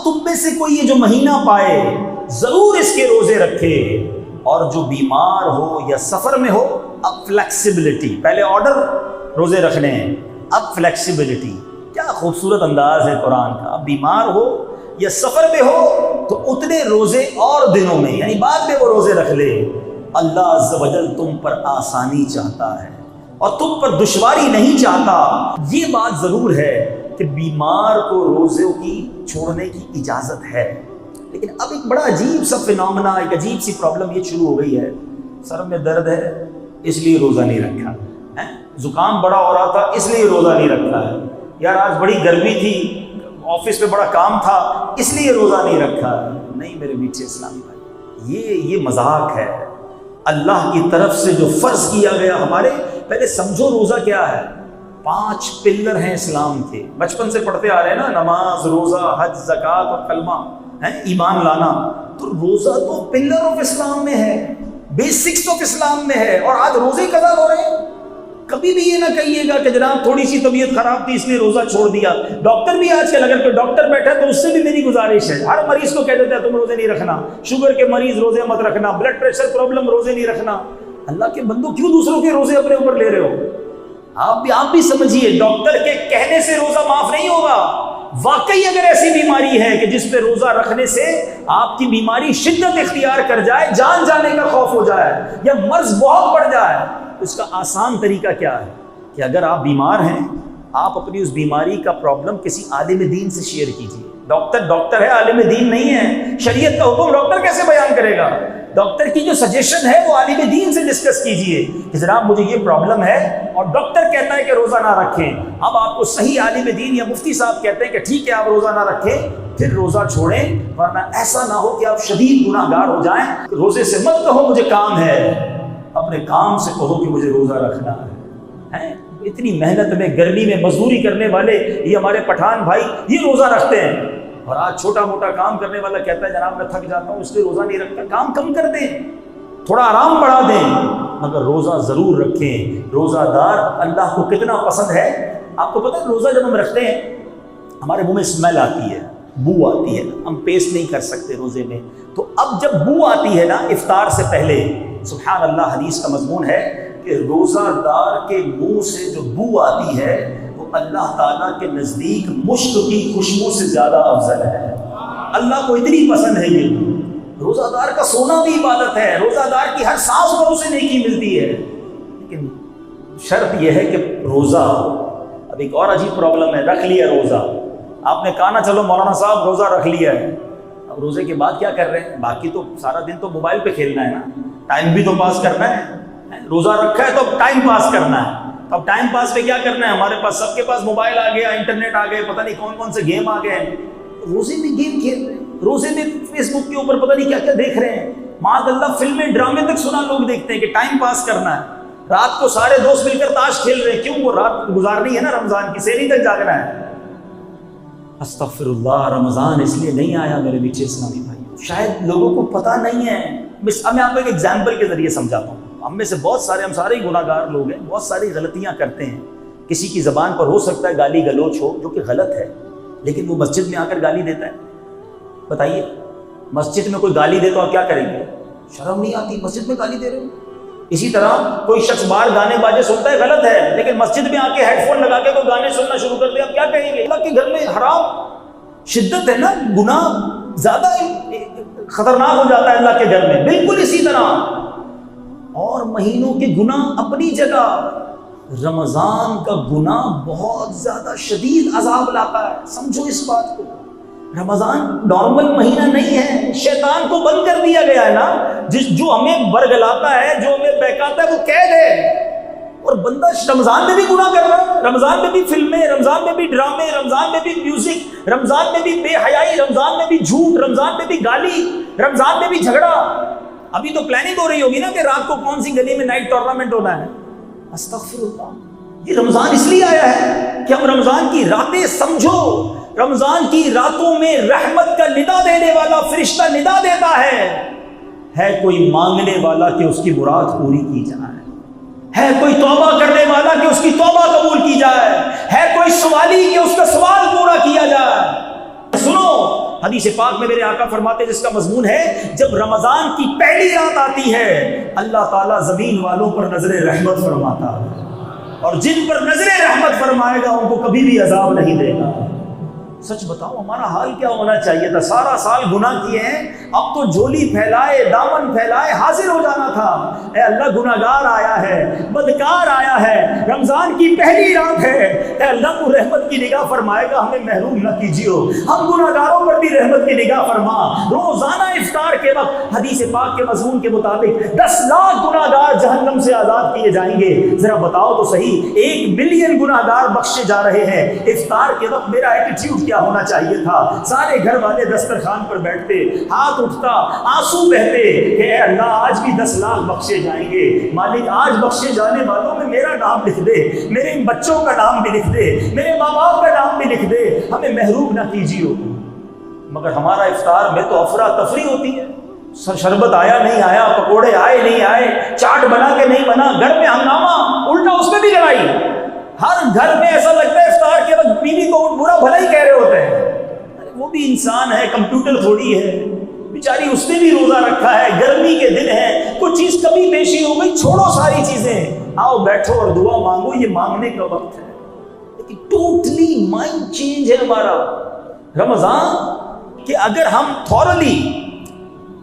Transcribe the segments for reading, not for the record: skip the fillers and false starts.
تم میں سے کوئی یہ جو مہینہ پائے ضرور اس کے روزے رکھے، اور جو بیمار ہو یا سفر میں ہو اب فلیکسیبلٹی، پہلے آرڈر روزے رکھنے ہیں، اب فلیکسیبلٹی۔ کیا خوبصورت انداز ہے قرآن کا، اب بیمار ہو یا سفر میں ہو تو اتنے روزے اور دنوں میں، یعنی بعد میں وہ روزے رکھ لے۔ اللہ عز و جل تم پر آسانی چاہتا ہے اور تم پر دشواری نہیں چاہتا۔ یہ بات ضرور ہے کہ بیمار کو روزوں کی چھوڑنے کی اجازت ہے، لیکن اب ایک بڑا عجیب سا فینومنا، ایک عجیب سی پرابلم یہ شروع ہو گئی ہے، سر میں درد ہے اس لیے روزہ نہیں رکھا، زکام بڑا ہو رہا تھا اس لیے روزہ نہیں رکھا ہے، یار آج بڑی گرمی تھی آفس میں بڑا کام تھا اس لیے روزہ نہیں رکھا۔ نہیں میرے میٹھے اسلامی بھائی، یہ مذاق ہے۔ اللہ کی طرف سے جو فرض کیا گیا ہمارے، پہلے سمجھو روزہ کیا ہے۔ 5 پلر ہیں اسلام کے، بچپن سے پڑھتے آ رہے ہیں نا، نماز، روزہ، حج، زکوٰۃ اور کلمہ، ایمان لانا۔ تو روزہ تو پلر آف اسلام میں ہے، بیسکس آف اسلام میں ہے، اور آج روزے قضا ہو رہے ہیں۔ کبھی بھی یہ نہ کہیے گا کہ جناب تھوڑی سی طبیعت خراب تھی اس لیے روزہ چھوڑ دیا۔ ڈاکٹر بھی آج کل اگر کوئی ڈاکٹر بیٹھا تو اس سے بھی میری گزارش ہے، ہر مریض کو کہہ دیتا ہے تم روزے نہیں رکھنا، شوگر کے مریض روزے مت رکھنا، بلڈ پریشر پرابلم روزے نہیں رکھنا۔ اللہ کے بندو کیوں دوسروں کے روزے اپنے اوپر لے رہے ہو؟ آپ بھی سمجھیے، ڈاکٹر کے کہنے سے روزہ معاف نہیں ہوگا۔ واقعی اگر ایسی بیماری ہے کہ جس پہ روزہ رکھنے سے آپ کی بیماری شدت اختیار کر جائے، جان جانے کا خوف ہو جائے یا مرض بہت بڑھ جائے، اس کا آسان طریقہ کیا ہے کہ اگر آپ بیمار ہیں، آپ اپنی اس بیماری کا پرابلم کسی عالم دین سے شیئر کیجیے۔ ڈاکٹر ہے، عالم دین نہیں ہے، شریعت کا حکم ڈاکٹر کیسے بیان کرے گا؟ ڈاکٹر کی جو سجیشن ہے وہ عالم دین سے ڈسکس کیجیے کہ جناب مجھے یہ پرابلم ہے اور ڈاکٹر کہتا ہے کہ روزہ نہ رکھیں۔ اب آپ کو صحیح عالم دین یا مفتی صاحب کہتے ہیں کہ ٹھیک ہے آپ روزہ نہ رکھیں، پھر روزہ چھوڑیں، ورنہ ایسا نہ ہو کہ آپ شدید گناہ گار ہو جائیں۔ روزے سے مت کہو مجھے کام ہے، اپنے کام سے کہو کہ مجھے روزہ رکھنا ہے۔ اتنی محنت میں گرمی میں مزدوری کرنے والے یہ ہمارے پٹھان بھائی یہ روزہ رکھتے ہیں، اور آج چھوٹا موٹا کام کرنے والا کہتا ہے جناب میں تھک جاتا ہوں اس لیے روزہ نہیں رکھتا۔ کام کم کر دیں، تھوڑا آرام بڑھا دیں، مگر روزہ ضرور رکھیں۔ روزہ دار اللہ کو کتنا پسند ہے آپ کو پتہ ہے؟ روزہ جب ہم رکھتے ہیں ہمارے منہ میں اسمیل آتی ہے، بو آتی ہے، ہم پیسٹ نہیں کر سکتے روزے میں، تو اب جب بو آتی ہے نا افطار سے پہلے، سبحان اللہ حدیث کا مضمون ہے کہ روزہ دار کے منہ سے جو بو آتی ہے وہ اللہ تعالیٰ کے نزدیک مشک کی خوشبو سے زیادہ افضل ہے۔ اللہ کو اتنی پسند ہے یہ۔ روزہ دار کا سونا بھی عبادت ہے، روزہ دار کی ہر سانس پر اسے نیکی ملتی ہے، لیکن شرط یہ ہے کہ روزہ۔ اب ایک اور عجیب پرابلم ہے، رکھ لیا روزہ، آپ نے کہا نا چلو مولانا صاحب روزہ رکھ لیا ہے، اب روزے کے بعد کیا کر رہے ہیں؟ باقی تو سارا دن تو موبائل پہ کھیلنا ہے نا، ٹائم بھی تو پاس کرنا ہے۔ روزہ رکھا ہے تو ٹائم پاس کرنا ہے، اب ٹائم پاس پہ کیا کرنا ہے؟ ہمارے پاس سب کے پاس موبائل آ گیا، انٹرنیٹ آ گئے، پتہ نہیں کون کون سے گیم آ گئے ہیں، روزے میں گیم کھیل رہے ہیں، روزے میں فیس بک کے اوپر پتہ نہیں کیا کیا دیکھ رہے ہیں، معاذ اللہ فلمیں ڈرامے تک سنا لوگ دیکھتے ہیں کہ ٹائم پاس کرنا ہے۔ رات کو سارے دوست مل کر تاش کھیل رہے ہیں، کیوں؟ وہ رات گزارنی ہے نا، رمضان کی سحری تک جاگنا ہے۔ استغفر اللہ، رمضان اس لیے نہیں آیا میرے میٹھے اسلامی بھائی، شاید لوگوں کو پتہ نہیں ہے۔ اب میں آپ کو ایک ایگزامپل کے ذریعے سمجھاتا ہوں۔ ہم میں سے بہت سارے، ہم سارے گناہ گار لوگ ہیں، بہت ساری غلطیاں کرتے ہیں، کسی کی زبان پر ہو سکتا ہے گالی گلوچ ہو جو کہ غلط ہے، لیکن وہ مسجد میں آ کر گالی دیتا ہے۔ بتائیے مسجد میں کوئی گالی دے تو آپ کیا کریں گے؟ شرم نہیں آتی مسجد میں گالی دے رہے ہو؟ اسی طرح کوئی شخص باہر گانے باجے سنتا ہے، غلط ہے، لیکن مسجد میں آ کے ہیڈ فون لگا کے کوئی گانے سننا شروع کر دے، آپ کیا کہیں گے؟ اللہ کے گھر میں حرام شدت ہے نا، گناہ زیادہ خطرناک ہو جاتا ہے اللہ کے گھر میں۔ بالکل اسی طرح اور مہینوں کے گناہ اپنی جگہ، رمضان کا گناہ بہت زیادہ شدید عذاب لاتا ہے، سمجھو اس بات کو۔ رمضان نارمل مہینہ نہیں ہے، شیطان کو بند کر دیا گیا ہے نا، جو ہمیں برگلاتا ہے، جو ہمیں بہکاتا ہے وہ قید ہے، اور بندہ رمضان میں بھی گناہ کر رہا ہے، رمضان میں بھی فلمیں، رمضان میں بھی ڈرامے، رمضان میں بھی میوزک، رمضان میں بھی بے حیائی، رمضان میں بھی جھوٹ، رمضان میں بھی گالی، رمضان میں بھی جھگڑا۔ ابھی تو پلاننگ ہو رہی ہوگی نا کہ رات کو کون سی گلی میں نائٹ ٹورنامنٹ ہونا ہے۔ استغفر اللہ، یہ رمضان اس لیے آیا ہے کہ ہم رمضان کی راتیں سمجھو، رمضان کی راتوں میں رحمت کا ندا دینے والا فرشتہ ندا دیتا ہے کوئی مانگنے والا کہ اس کی مراد پوری کی جائے، ہے کوئی توبہ کرنے والا کہ اس کی توبہ قبول کی جائے، ہے کوئی سوالی کہ اس کا سوال پورا کیا جائے۔ سنو، حدیث پاک میں میرے آقا فرماتے جس کا مضمون ہے جب رمضان کی پہلی رات آتی ہے اللہ تعالیٰ زمین والوں پر نظر رحمت فرماتا ہے، اور جن پر نظر رحمت فرمائے گا ان کو کبھی بھی عذاب نہیں دے گا۔ سچ بتاؤ ہمارا حال کیا ہونا چاہیے تھا؟ سارا سال گناہ کیے ہیں، اب تو جھولی پھیلائے دامن پھیلائے حاضر ہو جانا تھا۔ اے اللہ گناہگار آیا ہے، بدکار آیا ہے، رمضان کی پہلی رات ہے، اے اللہ تو رحمت کی نگاہ فرمائے گا، ہمیں محروم نہ کیجیے، ہم گناہگاروں پر بھی رحمت کی نگاہ فرما۔ روزانہ افطار کے وقت حدیث پاک کے مضمون کے مطابق 10 لاکھ گناہگار جہنم سے آزاد کیے جائیں گے۔ ذرا بتاؤ تو صحیح، 1 بلین گناہگار بخشے جا رہے ہیں۔ افطار کے وقت میرا ایٹیٹیوڈ کیا ہونا چاہیے تھا؟ سارے گھر والے دسترخوان پر بیٹھتے، ہاتھ اٹھتا، آنسو بہتے کہ اے اللہ آج بھی 10 لاکھ بخشے جائیں گے، مالک آج بخشے جانے والوں میں میرا نام لکھ دے، میرے ان بچوں کا نام بھی لکھ دے، میرے ماں باپ کا نام بھی لکھ دے، ہمیں محروم نہ کیجیے۔ مگر ہمارا افطار میں تو افراتفری ہوتی ہے، شربت آیا نہیں آیا، پکوڑے آئے نہیں آئے، چاٹ بنا کے نہیں بنا، گھر میں ہنگامہ، الٹا اس میں بھی لڑائی۔ ہر گھر میں ایسا لگتا ہے افطار کے وقت بیوی کو برا بھلا ہی کہہ رہے ہوتے ہیں، وہ بھی انسان ہے، کمپیوٹر تھوڑی ہے بیچاری، اس نے بھی روزہ رکھا ہے، گرمی کے دن ہے، کوئی چیز کمی بیشی ہو گئی، چھوڑو ساری چیزیں، آؤ بیٹھو اور دعا مانگو، یہ مانگنے کا وقت ہے۔ لیکن ٹوٹلی مائنڈ چینج ہے ہمارا۔ رمضان کہ اگر ہم تھورلی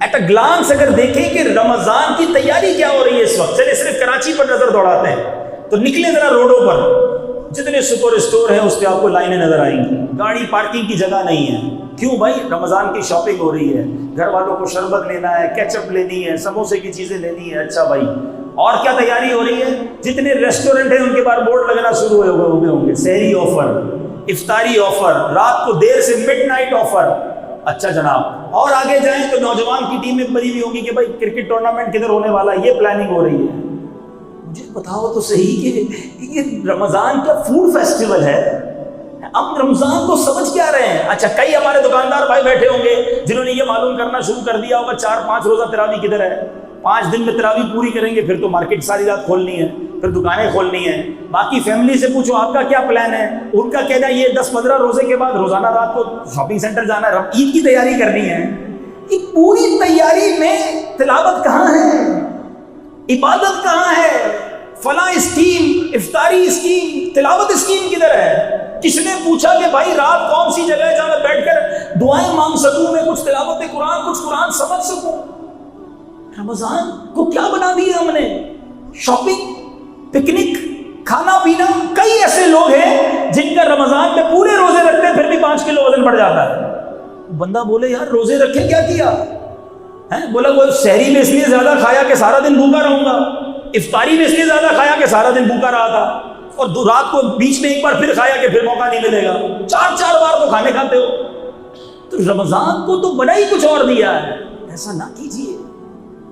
ایٹ اے گلانس اگر دیکھیں کہ رمضان کی تیاری کیا ہو رہی ہے اس وقت، چلے صرف کراچی پر نظر دوڑاتے ہیں تو نکلے ذرا روڈوں پر، جتنے سپر اسٹور ہیں اس پہ آپ کو لائنیں نظر آئیں گی، گاڑی پارکنگ کی جگہ نہیں ہے۔ کیوں بھائی؟ رمضان کی شاپنگ ہو رہی ہے، گھر والوں کو شربت لینا ہے، کیچپ لینی ہے، سموسے کی چیزیں لینی ہے۔ اچھا بھائی اور کیا تیاری ہو رہی ہے؟ جتنے ریسٹورنٹ ہیں ان کے بعد بورڈ لگنا شروع ہو گئے ہوں گے، سحری آفر، افطاری آفر، رات کو دیر سے مڈ نائٹ آفر۔ اچھا جناب، اور آگے جائیں تو نوجوان کی ٹیمیں بنی ہوئی ہوں گی کہ بھائی کرکٹ ٹورنامنٹ کدھر ہونے والا ہے، یہ پلاننگ ہو رہی ہے۔ مجھے بتاؤ تو صحیح کہ یہ رمضان کا فوڈ فیسٹیول ہے، ہم رمضان کو سمجھ کیا رہے ہیں؟ اچھا کئی ہمارے دکاندار بھائی بیٹھے ہوں گے جنہوں نے یہ معلوم کرنا شروع کر دیا ہوگا 4-5 روزہ تراویح کدھر ہے، 5 دن میں تراویح پوری کریں گے پھر تو مارکیٹ ساری رات کھولنی ہے، پھر دکانیں کھولنی ہیں۔ باقی فیملی سے پوچھو آپ کا کیا پلان ہے، ان کا کہنا یہ 10-15 روزے کے بعد روزانہ رات کو شاپنگ سینٹر جانا ہے، عید کی تیاری کرنی ہے۔ یہ پوری تیاری میں تلاوت کہاں ہے، عبادت کہاں ہے؟ فلاں اسکیم، افطاری اسکیم، تلاوت اسکیم کدھر ہے؟ کس نے پوچھا کہ بھائی رات کون سی جگہ ہے جہاں میں بیٹھ کر دعائیں مانگ سکوں، میں کچھ تلاوت قرآن، کچھ قرآن سمجھ سکوں؟ رمضان کو کیا بنا دیا ہم نے؟ شاپنگ، پکنک، کھانا پینا۔ کئی ایسے لوگ ہیں جن کا رمضان میں پورے روزے رکھتے ہیں پھر بھی 5 کلو وزن بڑھ جاتا ہے۔ بندہ بولے یار روزے رکھے کیا کیا ہے؟ بولا وہ سحری میں اس لیے زیادہ کھایا کہ سارا دن بھوکا رہوں گا، افطاری میں اس لیے زیادہ کھایا کہ سارا دن بھوکا رہا تھا، اور رات کو بیچ میں ایک بار پھر کھایا کہ پھر موقع نہیں ملے گا، 4 بار تو کھانے کھاتے ہو۔ تو رمضان کو تو بڑا ہی کچھ اور دیا ہے، ایسا نہ کیجیے۔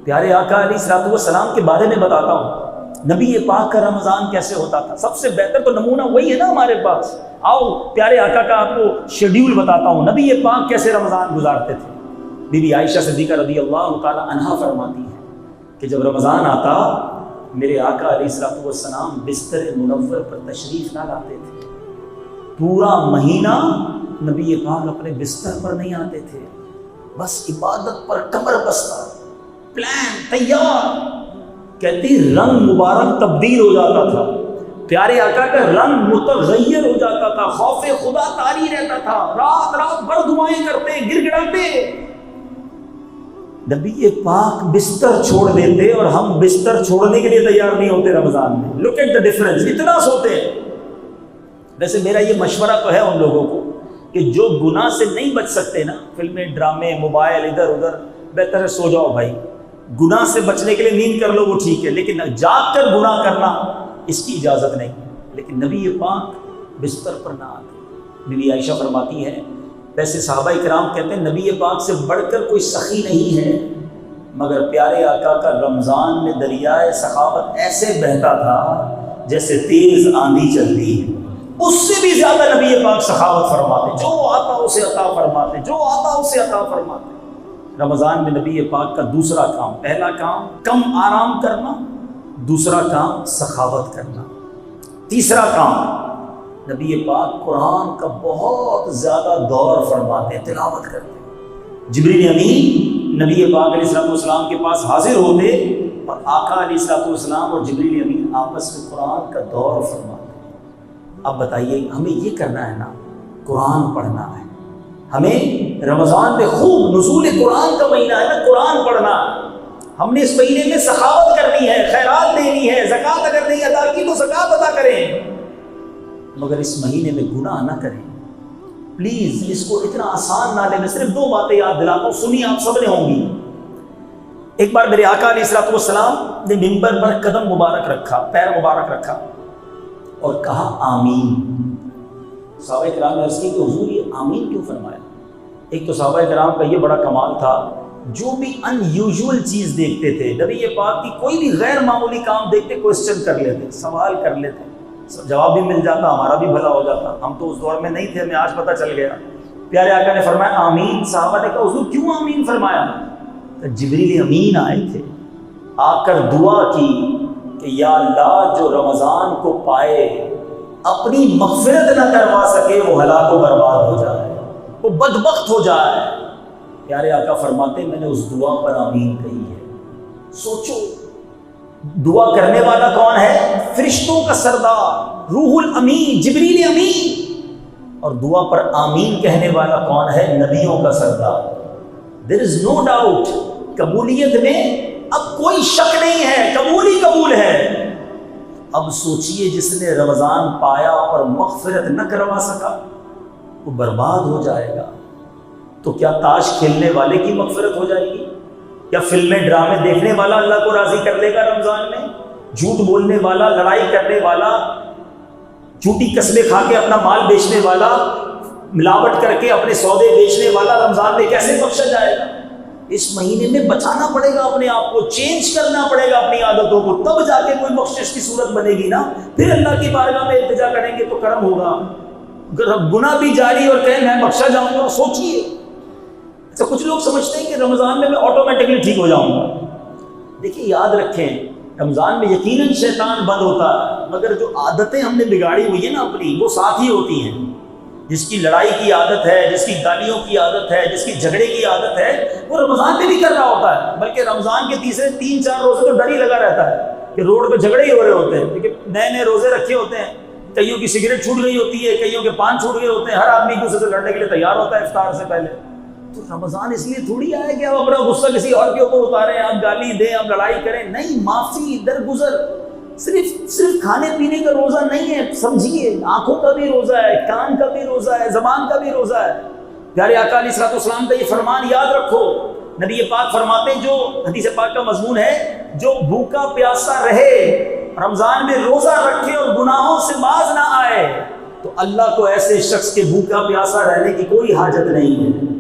پیارے آقا علیہ الصلوۃ والسلام کے بارے میں بتاتا ہوں، نبی پاک کا رمضان کیسے ہوتا تھا۔ سب سے بہتر تو نمونہ وہی ہے نا ہمارے پاس۔ آؤ پیارے آقا کا آپ کو شیڈیول بتاتا ہوں، نبی پاک کیسے رمضان گزارتے تھے۔ بی بی عائشہ صدیقہ رضی اللہ تعالی عنہا فرماتی ہے کہ جب رمضان آتا میرے آقا علیہ الصلوۃ والسلام بستر منور پر تشریف نہ لاتے تھے، پورا مہینہ نبی پاک اپنے بستر پر نہیں آتے تھے، بس عبادت پر کمر بستہ، پلان تیار۔ کہتی رنگ مبارک تبدیل ہو جاتا تھا، پیارے آقا کا رنگ متغیر ہو جاتا تھا، خوف خدا طاری رہتا تھا، رات رات بھر دعائیں کرتے، گر گڑاتے۔ نبی پاک بستر چھوڑ دیتے اور ہم بستر چھوڑنے کے لیے تیار نہیں ہوتے رمضان میں۔ لک ایٹ دا ڈفرنس، اتنا سوتے ہیں۔ ویسے میرا یہ مشورہ تو ہے ان لوگوں کو کہ جو گناہ سے نہیں بچ سکتے نا، فلمیں، ڈرامے، موبائل، ادھر ادھر، بہتر ہے سو جاؤ بھائی۔ گناہ سے بچنے کے لیے نیند کر لو وہ ٹھیک ہے، لیکن جاگ کر گناہ کرنا اس کی اجازت نہیں۔ لیکن نبی پاک بستر پر نہ آتے۔ بی بی عائشہ فرماتی ہے، ویسے صحابہ کرام کہتے ہیں نبی پاک سے بڑھ کر کوئی سخی نہیں ہے، مگر پیارے آقا کا رمضان میں دریائے سخاوت ایسے بہتا تھا جیسے تیز آندھی چلتی ہے، اس سے بھی زیادہ نبی پاک سخاوت فرماتے، جو آتا اسے عطا فرماتے، جو آتا اسے عطا فرماتے۔ رمضان میں نبی پاک کا دوسرا کام، پہلا کام کم آرام کرنا، دوسرا کام سخاوت کرنا، تیسرا کام نبی پاک قرآن کا بہت زیادہ دور فرماتے ہیں، تلاوت کرتے ہیں۔ جبریل امین نبی پاک علیہ السلام کے پاس حاضر ہوتے اور آقا علیہ السلام اور جبریل امین آپس میں قرآن کا دور فرماتے ہیں۔ اب بتائیے ہمیں یہ کرنا ہے نا، قرآن پڑھنا ہے، ہمیں رمضان میں خوب نزول قرآن کا مہینہ ہے نا، قرآن پڑھنا ہے، ہم نے اس مہینے میں سخاوت کرنی ہے، خیرات دینی ہے، زکوٰۃ اگر نہیں ادا کی تو زکوٰۃ ادا کریں، مگر اس مہینے میں گناہ نہ کریں۔ پلیز اس کو اتنا آسان نہ لیں۔ میں صرف 2 باتیں یاد دلاتا ہوں، سنی آپ سب نے ہوں گی۔ ایک بار میرے آقا علیہ السلام نے منبر پر قدم مبارک رکھا، پیر مبارک رکھا اور کہا آمین۔ صحابہ کرام نے عرض کی کہ حضور یہ آمین کیوں فرمایا؟ ایک تو صحابہ کرام کا یہ بڑا کمال تھا، جو بھی ان یوزول چیز دیکھتے تھے، نبی پاک کی کوئی بھی غیر معمولی کام دیکھتے کوسچن کر لیتے، سوال کر لیتے، جواب بھی مل جاتا، ہمارا بھی بھلا ہو جاتا۔ ہم تو اس دور میں نہیں تھے، ہمیں آج پتہ چل گیا۔ پیارے آقا نے فرمایا آمین۔ صحابہ نے کہا حضور کیوں آمین فرمایا؟ تو جبریل امین آئے تھے، آ کر دعا کی کہ یا اللہ جو رمضان کو پائے اپنی مغفرت نہ کروا سکے وہ ہلاک و برباد ہو جائے، وہ بدبخت ہو جائے۔ پیارے آقا فرماتے میں نے اس دعا پر آمین کہی ہے۔ سوچو دعا کرنے والا کون ہے؟ فرشتوں کا سردار روح الامین جبریل امین، اور دعا پر آمین کہنے والا کون ہے؟ نبیوں کا سردار۔ there is no doubt، قبولیت میں اب کوئی شک نہیں ہے، قبول ہی قبول ہے۔ اب سوچئے جس نے رمضان پایا اور مغفرت نہ کروا سکا وہ برباد ہو جائے گا۔ تو کیا تاش کھیلنے والے کی مغفرت ہو جائے گی؟ کیا فلمیں ڈرامے دیکھنے والا اللہ کو راضی کر لے گا رمضان میں؟ جھوٹ بولنے والا، لڑائی کرنے والا، جھوٹی قسمیں کھا کے اپنا مال بیچنے والا، ملاوٹ کر کے اپنے سودے بیچنے والا رمضان میں کیسے بخشا جائے گا؟ اس مہینے میں بچانا پڑے گا اپنے آپ کو، چینج کرنا پڑے گا اپنی عادتوں کو، تب جا کے کوئی بخشش کی صورت بنے گی نا۔ پھر اللہ کی بارگاہ میں التجا کریں گے تو کرم ہوگا۔ گناہ بھی جاری اور کہیں میں بخشا جاؤں گا، سوچئے۔ اچھا کچھ لوگ سمجھتے ہیں کہ رمضان میں آٹومیٹکلی ٹھیک ہو جاؤں گا۔ دیکھیے یاد رکھیں رمضان میں یقیناً شیطان بند ہوتا ہے، مگر جو عادتیں ہم نے بگاڑی ہوئی ہیں نا اپنی، وہ ساتھ ہی ہوتی ہیں۔ جس کی لڑائی کی عادت ہے، جس کی گالیوں کی عادت ہے، جس کی جھگڑے کی عادت ہے، وہ رمضان میں بھی کر رہا ہوتا ہے، بلکہ رمضان کے تیسرے 3-4 روزے تو ڈر ہی لگا رہتا ہے کہ روڈ پہ جھگڑے ہی ہو رہے ہوتے ہیں، کیونکہ نئے نئے روزے رکھے ہوتے ہیں، کئیوں کی سگریٹ چھوٹ گئی ہوتی ہے، کئیوں کے پان چھوٹ گئے ہوتے ہیں، ہر آدمی دوسرے سے لڑنے کے لیے تیار ہوتا ہے افطار سے پہلے۔ تو رمضان اس لیے تھوڑی آئے کہ آپ اپنا غصہ کسی اور کے اوپر اتاریں، آپ گالی دیں، آپ لڑائی کریں، نہیں، معافی، درگزر۔ صرف کھانے پینے کا روزہ نہیں ہے، سمجھیے آنکھوں کا بھی روزہ ہے، کان کا بھی روزہ ہے، زبان کا بھی روزہ ہے۔ پیارے آقا علیہ السلام کا یہ فرمان یاد رکھو، نبی پاک فرماتے ہیں، جو حدیث پاک کا مضمون ہے، جو بھوکا پیاسا رہے، رمضان میں روزہ رکھے اور گناہوں سے باز نہ آئے، تو اللہ کو ایسے شخص کے بھوکا پیاسا رہنے کی کوئی حاجت نہیں ہے۔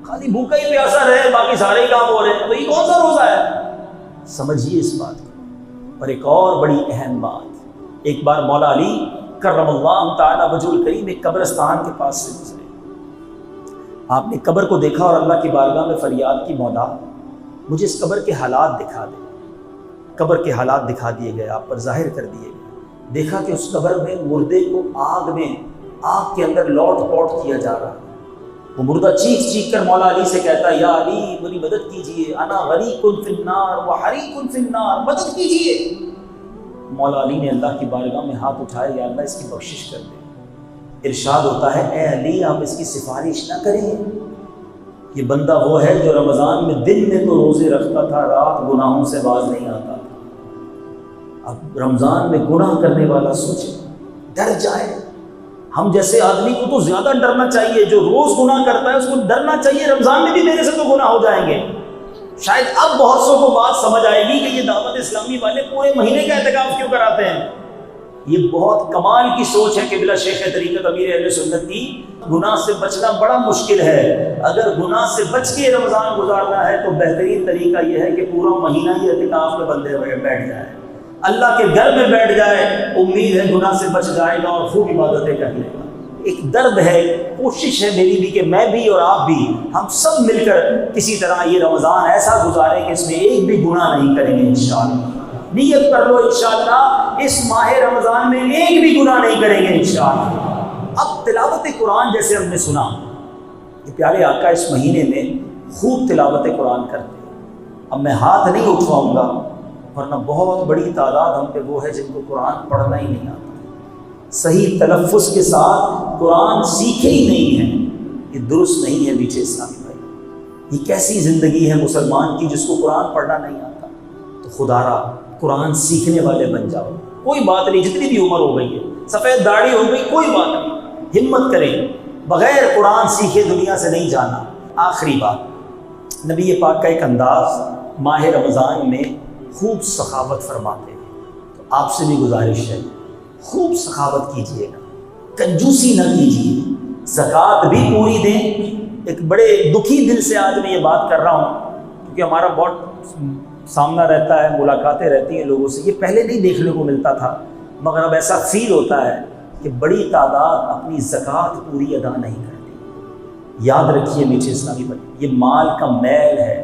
خالی بھوکا ہی پیاسا رہے، باقی سارے ہی کام ہو رہے ہیں، تو یہ کون سا روزہ ہے؟ سمجھیے اس بات کو۔ اور ایک اور بڑی اہم بات، ایک بار مولا علی کرم اللہ تعالی وجہ الکریم ایک قبرستان کے پاس سے گزرے، آپ نے قبر کو دیکھا اور اللہ کی بارگاہ میں فریاد کی، مولا مجھے اس قبر کے حالات دکھا دے۔ قبر کے حالات دکھا دیے گئے، آپ پر ظاہر کر دیے گئے۔ دیکھا کہ اس قبر میں مردے کو آگ کے اندر لوٹ پوٹ کیا جا رہا ہے۔ وہ مردہ چیخ کر مولا علی سے کہتا ہے، یا علی میری مدد کیجئے، انا غریق فی النار وحریق فی النار، مدد کیجئے۔ مولا علی نے اللہ کی بارگاہ میں ہاتھ اٹھائے، یا اللہ اس کی بخشش کر دے۔ ارشاد ہوتا ہے، اے علی آپ اس کی سفارش نہ کریں، یہ بندہ وہ ہے جو رمضان میں دن میں تو روزے رکھتا تھا، رات گناہوں سے باز نہیں آتا تھا۔ اب رمضان میں گناہ کرنے والا سوچے، ڈر جائے۔ ہم جیسے آدمی کو تو زیادہ ڈرنا چاہیے، جو روز گناہ کرتا ہے اس کو ڈرنا چاہیے رمضان میں بھی میرے سے تو گناہ ہو جائیں گے۔ شاید اب بہت سو کو بات سمجھ آئے گی کہ یہ دعوت اسلامی والے پورے مہینے کا اعتکاف کیوں کراتے ہیں۔ یہ بہت کمال کی سوچ ہے کہ بلا شیخ طریقت امیر اہل سنت کی، گناہ سے بچنا بڑا مشکل ہے۔ اگر گناہ سے بچ کے رمضان گزارنا ہے تو بہترین طریقہ یہ ہے کہ پورا مہینہ ہی اعتکاف میں بندے ہوئے بیٹھ جائے، اللہ کے گھر میں بیٹھ جائے، امید ہے گناہ سے بچ جائے گا اور خوب عبادتیں کر لے گا۔ ایک درد ہے، کوشش ہے میری بھی کہ میں بھی اور آپ بھی، ہم سب مل کر کسی طرح یہ رمضان ایسا گزاریں کہ اس میں ایک بھی گناہ نہیں کریں گے انشاءاللہ۔ نیت کر لو انشاءاللہ اس ماہ رمضان میں ایک بھی گناہ نہیں کریں گے انشاءاللہ۔ اب تلاوت قرآن جیسے ہم نے سنا کہ پیارے آقا اس مہینے میں خوب تلاوت قرآن کرتے ہیں. اب میں ہاتھ نہیں اٹھواؤں گا ورنہ بہت بڑی تعداد ہم پہ وہ ہے جن کو قرآن پڑھنا ہی نہیں آتا, صحیح تلفظ کے ساتھ قرآن سیکھے ہی نہیں ہیں. یہ درست نہیں ہے میٹھے اسلامی بھائی. یہ کیسی زندگی ہے مسلمان کی جس کو قرآن پڑھنا نہیں آتا؟ تو خدا را قرآن سیکھنے والے بن جاؤ. کوئی بات نہیں, جتنی بھی عمر ہو گئی ہے, سفید داڑھی ہو گئی, کوئی بات نہیں, ہمت کریں, بغیر قرآن سیکھے دنیا سے نہیں جانا. آخری بات, نبی پاک کا ایک انداز ماہ رمضان میں خوب سخاوت فرماتے ہیں. تو آپ سے بھی گزارش ہے, خوب سخاوت کیجیے گا, کنجوسی نہ کیجیے, زکوٰۃ بھی پوری دیں. ایک بڑے دکھی دل سے آج میں یہ بات کر رہا ہوں کیونکہ ہمارا بہت سامنا رہتا ہے, ملاقاتیں رہتی ہیں لوگوں سے. یہ پہلے نہیں دیکھنے کو ملتا تھا مگر اب ایسا فیل ہوتا ہے کہ بڑی تعداد اپنی زکوٰۃ پوری ادا نہیں کرتی. یاد رکھیے میٹھے اسلامی بھائی, یہ مال کا میل ہے.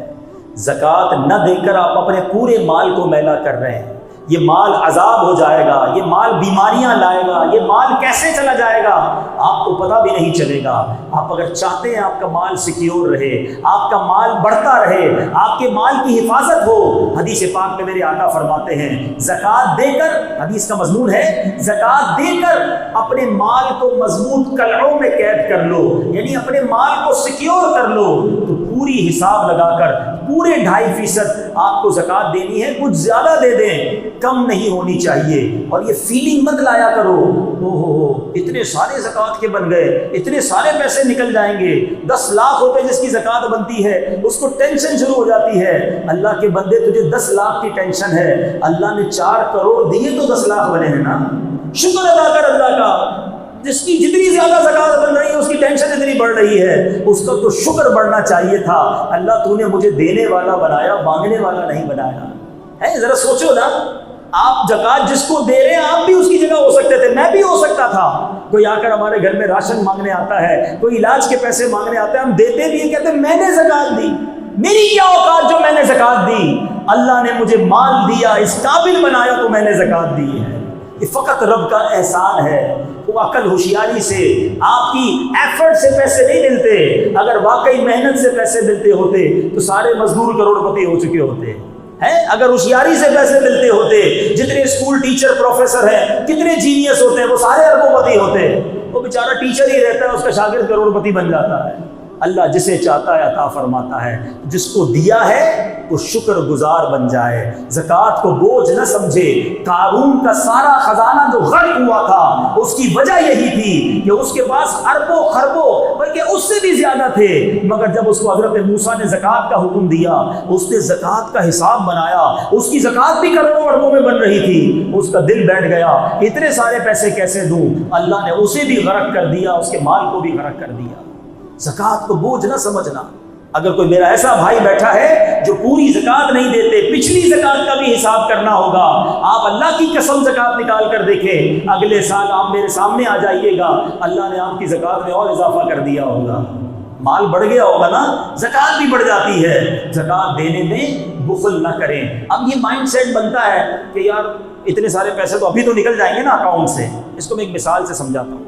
زکوٰۃ نہ دے کر آپ اپنے پورے مال کو میلا کر رہے ہیں. یہ مال عذاب ہو جائے گا, یہ مال بیماریاں لائے گا, یہ مال کیسے چلا جائے گا آپ کو پتہ بھی نہیں چلے گا. آپ اگر چاہتے ہیں آپ کا مال سیکیور رہے, آپ کا مال بڑھتا رہے, آپ کے مال کی حفاظت ہو, حدیث پاک میں میرے آقا فرماتے ہیں زکوٰۃ دے کر, حدیث کا مضمون ہے زکوٰۃ دے کر اپنے مال کو مضبوط قلعوں میں قید کر لو, یعنی اپنے مال کو سیکیور کر لو. تو پوری حساب لگا کر پورے 2.5% آپ کو زکوٰۃ دینی ہے. کچھ زیادہ دے دیں, کم نہیں ہونی چاہیے. اور یہ فیلنگ مت لایا کرو ہو اتنے سارے زکوٰۃ کے بن گئے, اتنے سارے پیسے نکل جائیں گے. 10 لاکھ روپے جس کی زکوٰۃ بنتی ہے اس کو ٹینشن شروع ہو جاتی ہے. اللہ کے بندے تجھے 10 لاکھ کی ٹینشن ہے, اللہ نے 4 کروڑ دیے تو 10 لاکھ بنے ہیں نا. شکر ادا کر اللہ کا, جس کی جتنی زیادہ زکوٰۃ بن رہی ہے اس کی ٹینشن اتنی بڑھ رہی ہے, اس کا تو شکر بڑھنا چاہیے تھا. اللہ تو نے مجھے دینے والا بنایا, مانگنے والا نہیں بنایا ہے. ذرا سوچو نا, آپ زکوٰۃ جس کو دے رہے ہیں آپ بھی اس کی جگہ ہو سکتے تھے, میں بھی ہو سکتا تھا. کوئی آ کر ہمارے گھر میں راشن مانگنے آتا ہے, کوئی علاج کے پیسے مانگنے آتا ہے, ہم دیتے بھی ہیں, کہتے ہیں میں نے زکوٰۃ دی, میری کیا اوقات جو میں نے زکوٰۃ دی, اللہ نے مجھے مال دیا, اس قابل بنایا تو میں نے زکوٰۃ دی ہے. یہ فقط رب کا احسان ہے. وہ عقل ہوشیاری سے, آپ کی ایفرٹ سے پیسے نہیں ملتے. اگر واقعی محنت سے پیسے ملتے ہوتے تو سارے مزدور کروڑپتی ہو چکے ہوتے ہیں. اگر ہوشیاری سے پیسے ملتے ہوتے, جتنے اسکول ٹیچر پروفیسر ہیں, کتنے جینیس ہوتے ہیں, وہ سارے اربوں پتی ہوتے. وہ بیچارہ ٹیچر ہی رہتا ہے, اس کا شاگرد کروڑپتی بن جاتا ہے. اللہ جسے چاہتا ہے عطا فرماتا ہے, جس کو دیا ہے وہ شکر گزار بن جائے, زکوٰۃ کو بوجھ نہ سمجھے. قارون کا سارا خزانہ جو غرق ہوا تھا اس کی وجہ یہی تھی کہ اس کے پاس اربوں خربوں بلکہ اس سے بھی زیادہ تھے, مگر جب اس کو حضرت موسیٰ نے زکوٰۃ کا حکم دیا, اس نے زکوٰۃ کا حساب بنایا, اس کی زکوٰۃ بھی کروڑوں اربوں میں بن رہی تھی. اس کا دل بیٹھ گیا, اتنے سارے پیسے کیسے دوں. اللہ نے اسے بھی غرق کر دیا, اس کے مال کو بھی غرق کر دیا. زکوٰۃ کو بوجھ نہ سمجھنا. اگر کوئی میرا ایسا بھائی بیٹھا ہے جو پوری زکوٰۃ نہیں دیتے, پچھلی زکوٰۃ کا بھی حساب کرنا ہوگا. آپ اللہ کی قسم زکوٰۃ نکال کر دیکھیں, اگلے سال آپ میرے سامنے آ جائیے گا, اللہ نے آپ کی زکوٰۃ میں اور اضافہ کر دیا ہوگا. مال بڑھ گیا ہوگا نا, زکوٰۃ بھی بڑھ جاتی ہے. زکوٰۃ دینے میں بخل نہ کریں. اب یہ مائنڈ سیٹ بنتا ہے کہ یار اتنے سارے پیسے تو ابھی تو نکل جائیں گے نا اکاؤنٹ سے. اس کو میں ایک مثال سے سمجھاتا ہوں.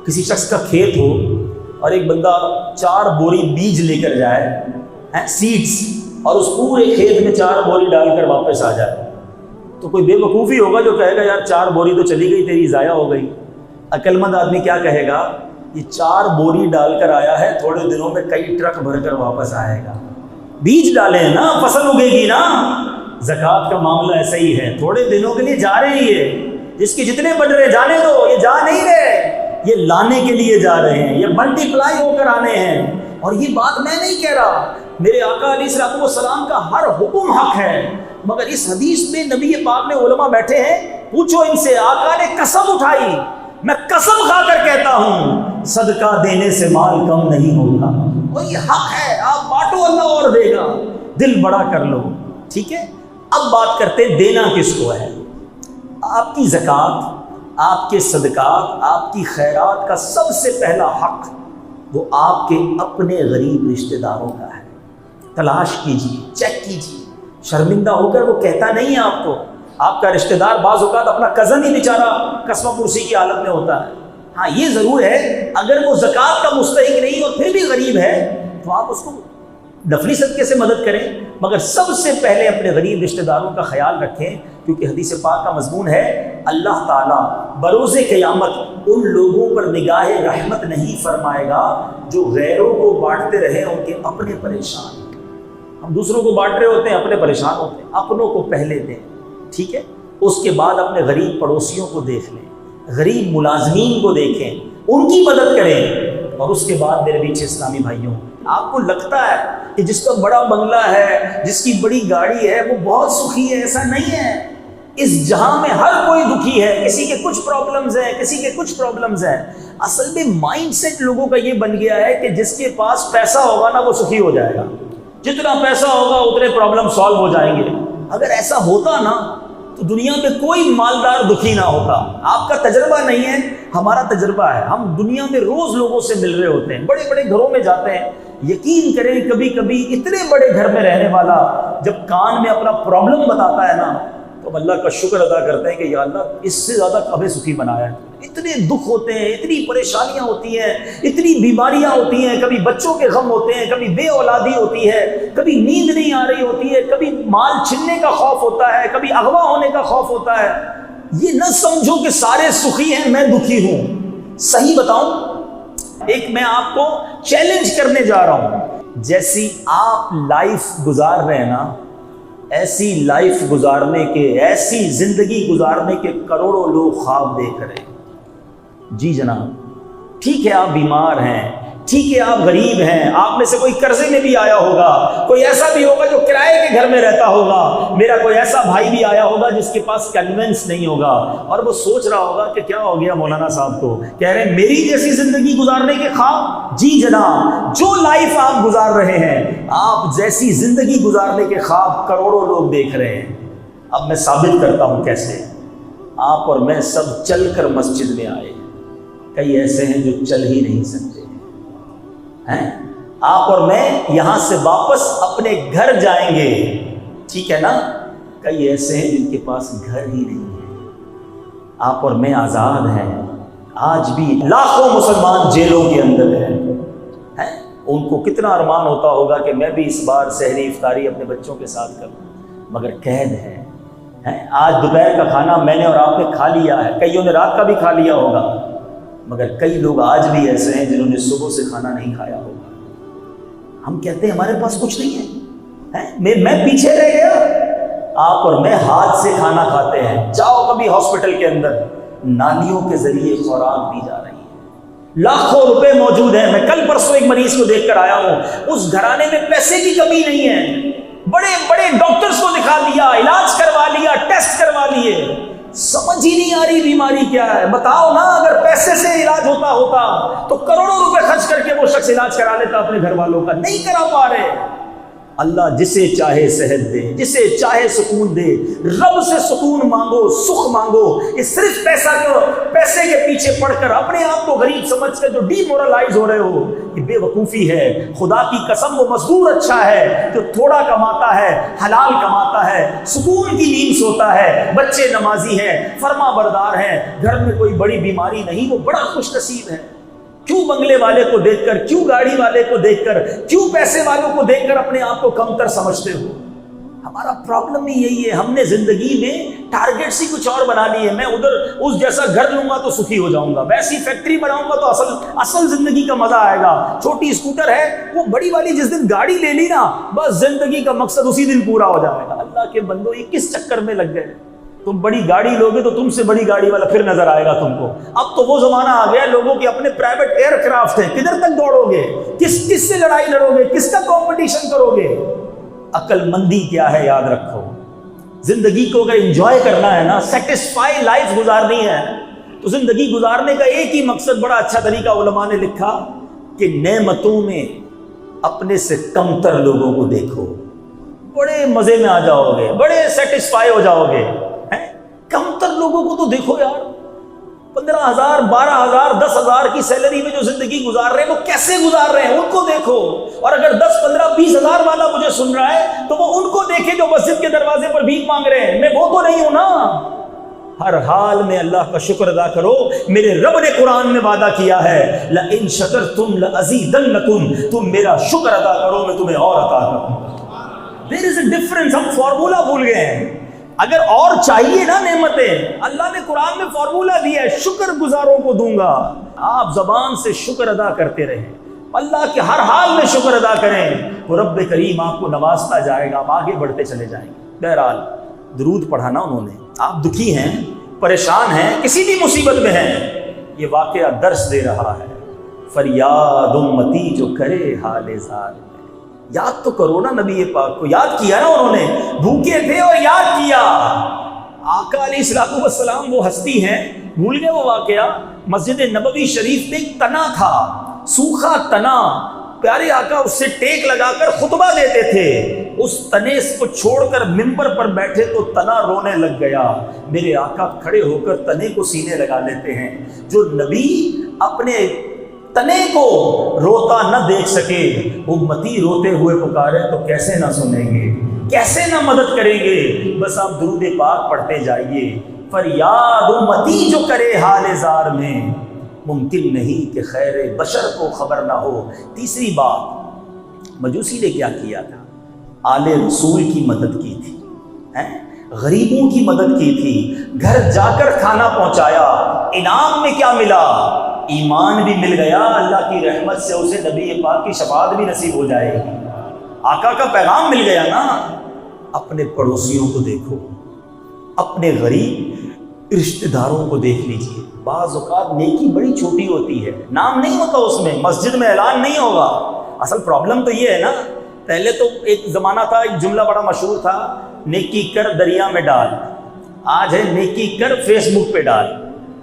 کسی شخص کا کھیت ہو اور ایک بندہ 4 بوری بیج لے کر جائے, سیڈز, اور اس پورے کھیت میں 4 بوری ڈال کر واپس آ جائے, تو کوئی بے وقوفی ہوگا جو کہے گا یار 4 بوری تو چلی گئی تیری, ضائع ہو گئی. عقل مند آدمی کیا کہے گا, یہ 4 بوری ڈال کر آیا ہے, تھوڑے دنوں میں کئی ٹرک بھر کر واپس آئے گا. بیج ڈالے ہیں نا, فصل اگے گی نا. زکوٰۃ کا معاملہ ایسا ہی ہے, تھوڑے دنوں کے لیے جا رہے ہیں. یہ جس کے جتنے بڑھ رہے جانے دو, یہ جا نہیں رہے, یہ لانے کے لیے جا رہے ہیں, یہ ملٹی پلائی ہو کر آنے ہیں. اور یہ بات میں نہیں کہہ رہا, میرے آقا علیہ الصلوۃ والسلام کا ہر حکم حق ہے. مگر اس حدیث میں نبی پاک نے علماء بیٹھے ہیں, پوچھو ان سے. آقا نے قسم اٹھائی, میں قسم کھا کر کہتا ہوں صدقہ دینے سے مال کم نہیں ہوگا. اور یہ حق ہے, آپ بانٹو, اللہ اور دے گا. دل بڑا کر لو, ٹھیک ہے. اب بات کرتے دینا کس کو ہے. آپ کی زکوٰۃ, آپ کے صدقات, آپ کی خیرات کا سب سے پہلا حق وہ آپ کے اپنے غریب رشتہ داروں کا ہے. تلاش کیجیے, چیک کیجیے. شرمندہ ہو کر وہ کہتا نہیں ہے آپ کو. آپ کا رشتہ دار بعض اوقات اپنا کزن ہی بیچارہ قسم پرسی کی حالت میں ہوتا ہے, ہاں یہ ضرور ہے اگر وہ زکوٰۃ کا مستحق نہیں اور پھر بھی غریب ہے تو آپ اس کو نفلی صدقے سے مدد کریں، مگر سب سے پہلے اپنے غریب رشتہ داروں کا خیال رکھیں، کیونکہ حدیث پاک کا مضمون ہے اللہ تعالیٰ بروز قیامت ان لوگوں پر نگاہ رحمت نہیں فرمائے گا جو غیروں کو بانٹتے رہے ان کے اپنے پریشان۔ ہم دوسروں کو بانٹ رہے ہوتے ہیں، اپنے پریشان ہوتے ہیں، اپنوں کو پہلے دیں، ٹھیک ہے؟ اس کے بعد اپنے غریب پڑوسیوں کو دیکھ لیں، غریب ملازمین کو دیکھیں، ان کی مدد کریں، اور اس کے بعد میرے پیچھے اسلامی بھائیوں، آپ کو لگتا ہے کہ جس کا بڑا بنگلہ ہے، جس کی بڑی گاڑی ہے، وہ بہت سخی ہے، ایسا نہیں ہے۔ اس جہاں میں ہر کوئی دکھی ہے، کسی کے کچھ پرابلمز ہیں، کسی کے کچھ پرابلمز ہیں۔ اصل میں مائنڈ سیٹ لوگوں کا یہ بن گیا ہے کہ جس کے پاس پیسہ ہوگا نا وہ سخی ہو جائے گا، جتنا پیسہ ہوگا اتنے پرابلم سالو ہو جائیں گے۔ اگر ایسا ہوتا نا تو دنیا میں کوئی مالدار دکھی نہ ہوتا۔ آپ کا تجربہ نہیں ہے، ہمارا تجربہ ہے۔ ہم دنیا میں روز لوگوں سے مل رہے ہوتے ہیں، بڑے بڑے گھروں میں جاتے ہیں، یقین کریں کبھی کبھی اتنے بڑے گھر میں رہنے والا جب کان میں اپنا پرابلم بتاتا ہے نا تو ہم اللہ کا شکر ادا کرتے ہیں کہ یا اللہ اس سے زیادہ ہمیں سخی بنایا ہے۔ اتنے دکھ ہوتے ہیں، اتنی پریشانیاں ہوتی ہیں، اتنی بیماریاں ہوتی ہیں، کبھی بچوں کے غم ہوتے ہیں، کبھی بے اولادی ہوتی ہے، کبھی نیند نہیں آ رہی ہوتی ہے، کبھی مال چھننے کا خوف ہوتا ہے، کبھی اغوا ہونے کا خوف ہوتا ہے۔ یہ نہ سمجھو کہ سارے سخی ہیں میں دکھی ہوں۔ صحیح بتاؤں، ایک میں آپ کو چیلنج کرنے جا رہا ہوں، جیسی آپ لائف گزار رہے ہیں نا، ایسی لائف گزارنے کے، ایسی زندگی گزارنے کے کروڑوں لوگ خواب دیکھ رہے ہیں۔ جی جناب، ٹھیک ہے آپ بیمار ہیں، ٹھیک ہے آپ غریب ہیں، آپ میں سے کوئی قرضے میں بھی آیا ہوگا، کوئی ایسا بھی ہوگا جو کرائے کے گھر میں رہتا ہوگا، میرا کوئی ایسا بھائی بھی آیا ہوگا جس کے پاس کنوینس نہیں ہوگا، اور وہ سوچ رہا ہوگا کہ کیا ہو گیا مولانا صاحب کو، کہہ رہے ہیں میری جیسی زندگی گزارنے کے خواب۔ جی جناب، جو لائف آپ گزار رہے ہیں، آپ جیسی زندگی گزارنے کے خواب کروڑوں لوگ دیکھ رہے ہیں۔ اب میں ثابت کرتا ہوں کیسے۔ آپ اور میں سب چل کر مسجد میں آئے، کئی ایسے ہیں جو چل ہی نہیں سکتے ہیں۔ آپ اور میں یہاں سے واپس اپنے گھر جائیں گے، ٹھیک ہے نا؟ کئی ایسے ہیں جن کے پاس گھر ہی نہیں ہے۔ آپ اور میں آزاد ہیں، آج بھی لاکھوں مسلمان جیلوں کے اندر ہیں۔ ان کو کتنا ارمان ہوتا ہوگا کہ میں بھی اس بار سحری افطاری اپنے بچوں کے ساتھ کروں، مگر قید ہے۔ آج دوپہر کا کھانا میں نے اور آپ نے کھا لیا ہے، کئیوں نے رات کا بھی کھا لیا ہوگا، مگر کئی لوگ آج بھی ایسے ہیں جنہوں نے صبح سے کھانا نہیں کھایا ہوگا۔ ہم کہتے ہیں ہمارے پاس کچھ نہیں ہے، میں پیچھے رہ گیا۔ آپ اور میں ہاتھ سے کھانا کھاتے ہیں۔ جاؤ کبھی ہاسپٹل کے اندر، نالیوں کے ذریعے خوراک دی جا رہی ہے، لاکھوں روپے موجود ہیں۔ میں کل پرسوں ایک مریض کو دیکھ کر آیا ہوں، اس گھرانے میں پیسے کی کمی نہیں ہے، بڑے بڑے ڈاکٹرز کو دکھا لیا، علاج کروا لیا، ٹیسٹ کروا لیے، سمجھ ہی نہیں آ رہی بیماری کیا ہے۔ بتاؤ نا، اگر پیسے سے علاج ہوتا تو کروڑوں روپے خرچ کر کے وہ شخص علاج کرا لیتا اپنے گھر والوں کا، نہیں کرا پا رہے۔ اللہ جسے چاہے صحت دے، جسے چاہے سکون دے۔ رب سے سکون مانگو، سکھ مانگو۔ یہ صرف پیسے کے پیچھے پڑھ کر اپنے آپ کو غریب سمجھ کر جو ڈی مورلائز ہو رہے ہو، یہ بے وقوفی ہے۔ خدا کی قسم، وہ مزدور اچھا ہے جو تھوڑا کماتا ہے، حلال کماتا ہے، سکون کی نیند سوتا ہے، بچے نمازی ہیں، فرما بردار ہیں، گھر میں کوئی بڑی بیماری نہیں، وہ بڑا خوش نصیب ہے۔ کیوں بنگلے والے کو دیکھ کر، کیوں گاڑی والے کو دیکھ کر، کیوں پیسے والوں کو دیکھ کر اپنے آپ کو کمتر سمجھتے ہو؟ ہمارا پرابلم ہی یہی ہے، ہم نے زندگی میں ٹارگیٹس ہی کچھ اور بنا لیے۔ میں ادھر اس جیسا گھر لوں گا تو سخی ہو جاؤں گا، ویسی فیکٹری بناؤں گا تو اصل زندگی کا مزہ آئے گا۔ چھوٹی اسکوٹر ہے، وہ بڑی والی جس دن گاڑی لے لی نا، بس زندگی کا مقصد اسی دن پورا ہو جائے گا۔ اللہ کے بندو، یہ کس چکر میں لگ گئے؟ تم بڑی گاڑی لوگے تو تم سے بڑی گاڑی والا پھر نظر آئے گا تم کو۔ اب تو وہ زمانہ آ گیا لوگوں کے اپنے پرائیویٹ ایئر کرافٹ ہیں، کدھر تک دوڑو گے؟ کس سے لڑائی لڑو گے؟ کس کا کمپٹیشن کرو گے؟ عقل مندی کیا ہے یاد رکھو۔ زندگی کو اگر انجوائے کرنا ہے نا، سیٹسفائی لائف گزارنی ہے، تو زندگی گزارنے کا ایک ہی مقصد، بڑا اچھا طریقہ علماء نے لکھا کہ نعمتوں میں اپنے سے کمتر لوگوں کو دیکھو، بڑے مزے میں آ جاؤ گے، بڑے سیٹسفائی ہو جاؤ گے۔ کمتر لوگوں کو تو دیکھو یار، 15,000 12,000 10,000 کی سیلری میں جو زندگی گزار رہے ہیں، وہ کیسے گزار رہے ہیں ان کو دیکھو۔ اور اگر 10 15 20 ہزار والا مجھے سن رہا ہے تو وہ ان کو دیکھے جو مسجد کے دروازے پر بھیک مانگ رہے ہیں۔ میں وہ تو نہیں ہوں نا، ہر حال میں اللہ کا شکر ادا کرو. میرے رب نے قرآن میں وعدہ کیا ہے لَإِن شَكَرْتُمْ لَأَزِيدَنَّكُمْ، تم میرا شکر ادا کرو میں تمہیں اور عطا کروں گا. There is a difference. ہم فارمولا بھول گئے ہیں. اگر اور چاہیے نا نعمتیں، اللہ نے قرآن میں فارمولا دیا ہے شکر گزاروں کو دوں گا. آپ زبان سے شکر ادا کرتے رہیں، اللہ کے ہر حال میں شکر ادا کریں، وہ رب کریم آپ کو نوازتا جائے گا، آپ آگے بڑھتے چلے جائیں گے. بہرحال درود پڑھا نا انہوں نے. آپ دکھی ہیں، پریشان ہیں، کسی بھی مصیبت میں ہیں، یہ واقعہ درس دے رہا ہے. فریاد امتی جو کرے حال زار میں. یاد تو کرو نا نبی پاک کو، یاد کیا نا انہوں نے، بھوکے تھے اور یاد کیا. آقا علیہ الصلوۃ والسلام وہ ہستی ہیں، بھول گئے وہ واقعہ. مسجد نبوی شریف میں ایک تنا تھا، سوکھا تنا، پیارے آقا اس سے ٹیک لگا کر خطبہ دیتے تھے. اس تنے کو چھوڑ کر ممبر پر بیٹھے تو تنا رونے لگ گیا. میرے آقا کھڑے ہو کر تنے کو سینے لگا لیتے ہیں. جو نبی اپنے تنے کو روتا نہ دیکھ سکے، امتی روتے ہوئے پکارے تو کیسے نہ سنیں گے، کیسے نہ مدد کریں گے. بس آپ درود پاک پڑھتے جائیے. فریاد امتی جو کرے حال زار میں، ممکن نہیں کہ خیر بشر کو خبر نہ ہو. تیسری بات، مجوسی نے کیا کیا تھا؟ آل رسول کی مدد کی تھی، غریبوں کی مدد کی تھی، گھر جا کر کھانا پہنچایا. انعام میں کیا ملا؟ ایمان بھی مل گیا، اللہ کی رحمت سے اسے نبی پاک کی شفاعت بھی نصیب ہو جائے گی. آقا کا پیغام مل گیا نا. اپنے پڑوسیوں کو دیکھو، اپنے غریب رشتہ داروں کو دیکھ لیجئے. بعض اوقات نیکی بڑی چھوٹی ہوتی ہے، نام نہیں ہوتا اس میں، مسجد میں اعلان نہیں ہوگا. اصل پرابلم تو یہ ہے نا، پہلے تو ایک زمانہ تھا، ایک جملہ بڑا مشہور تھا، نیکی کر دریا میں ڈال. آج ہے نیکی کر فیس بک پہ ڈال.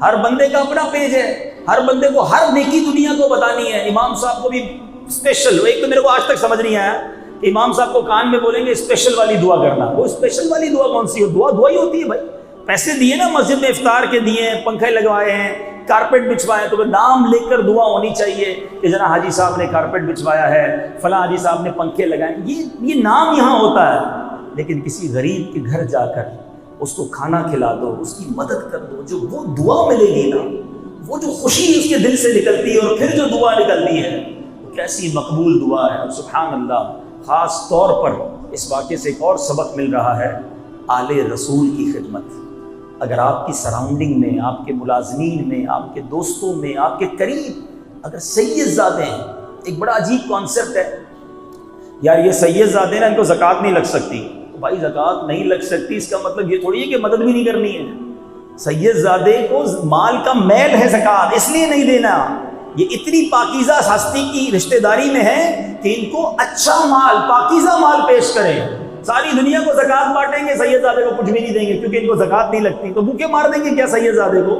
ہر بندے کا اپنا پیج ہے، ہر بندے کو ہر نیکی دنیا کو بتانی ہے. امام صاحب کو بھی اسپیشل، ایک تو میرے کو آج تک سمجھ نہیں آیا، امام صاحب کو کان میں بولیں گے اسپیشل والی دعا کرنا. وہ اسپیشل والی دعا کون سی ہو؟ دعا ہی ہوتی ہے بھائی. پیسے دیے نا مسجد میں، افطار کے دیے، پنکھے لگوائے ہیں، کارپیٹ بچھوائے، تو نام لے کر دعا ہونی چاہیے کہ جناب حاجی صاحب نے کارپیٹ بچھوایا ہے، فلاں حاجی صاحب نے پنکھے لگائے. یہ نام یہاں ہوتا ہے. لیکن کسی غریب کے گھر جا کر اس کو کھانا کھلا دو، اس کی مدد کر دو، جو وہ دعا ملے گی نا، وہ جو خوشی اس کے دل سے نکلتی ہے اور پھر جو دعا نکلتی ہے وہ کیسی مقبول دعا ہے. سبحان اللہ. خاص طور پر اس واقعے سے ایک اور سبق مل رہا ہے، آل رسول کی خدمت. اگر آپ کی سراؤنڈنگ میں، آپ کے ملازمین میں، آپ کے دوستوں میں، آپ کے قریب اگر سید زادے ہیں، ایک بڑا عجیب کانسیپٹ ہے یار، یہ سید زادے نا، ان کو زکوٰۃ نہیں لگ سکتی. بھائی زکوٰۃ نہیں لگ سکتی اس کا مطلب یہ تھوڑی ہے کہ مدد بھی نہیں کرنی ہے. سید زادے کو مال کا میل ہے زکوٰۃ، اس لیے نہیں دینا. یہ اتنی پاکیزہ ہستی کی رشتہ داری میں ہے کہ ان کو اچھا مال، پاکیزہ مال پیش کریں. ساری دنیا کو زکوٰۃ بانٹیں گے، سید زادے کو کچھ بھی نہیں دیں گے کیونکہ ان کو زکوٰۃ نہیں لگتی، تو بھوکے مار دیں گے کیا سید زادے کو؟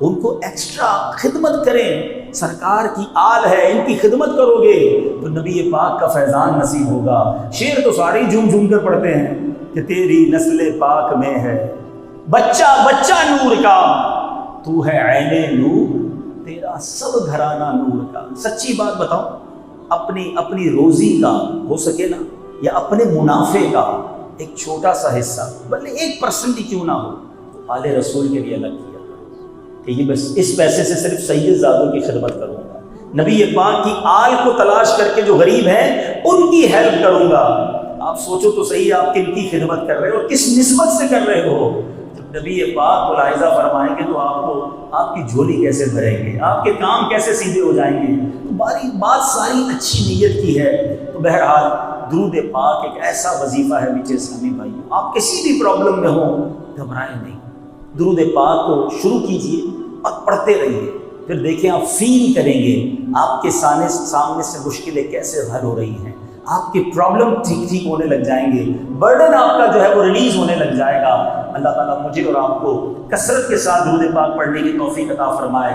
ان کو ایکسٹرا خدمت کریں. سرکار کی آل ہے، ان کی خدمت کرو گے تو نبی پاک کا فیضان نصیب ہوگا. شعر تو سارے ہی جھوم جھوم کر پڑھتے ہیں کہ تیری نسل پاک میں ہے بچہ بچہ نور کا، تو ہے عین نور، تیرا سب گھرانہ نور کا. سچی بات بتاؤں، اپنی روزی کا ہو سکے نا، یا اپنے منافع کا ایک چھوٹا سا حصہ، بلکہ 1% ہی کیوں نہ ہو، تو آل رسول کے لیے الگ کیا کہ یہ بس اس پیسے سے صرف سید زادوں کی خدمت کروں گا، نبی پاک کی آل کو تلاش کر کے جو غریب ہیں ان کی ہیلپ کروں گا. آپ سوچو تو صحیح، آپ کن کی خدمت کر رہے ہو، کس نسبت سے کر رہے ہو. جب نبی پاک ملاحظہ فرمائیں گے تو آپ کی جھولی کیسے بھریں گے، آپ کے کام کیسے سیدھے ہو جائیں گے. تو بات ساری اچھی نیت کی ہے. تو بہرحال درود پاک ایک ایسا وظیفہ ہے میٹھے اسلامی بھائی، آپ کسی بھی پرابلم میں ہوں گھبرائیں نہیں، درود پاک کو شروع کیجئے اور پڑھتے رہیے. پھر دیکھیں آپ فیل کریں گے آپ کے سامنے سے مشکلیں کیسے حل ہو رہی ہیں، آپ کے پرابلم ٹھیک ہونے لگ جائیں گے، برڈن آپ کا جو ہے وہ ریلیز ہونے لگ جائے گا. اللہ تعالیٰ مجھے اور آپ کو کثرت کے ساتھ درود پاک پڑھنے کی توفیق عطا فرمائے.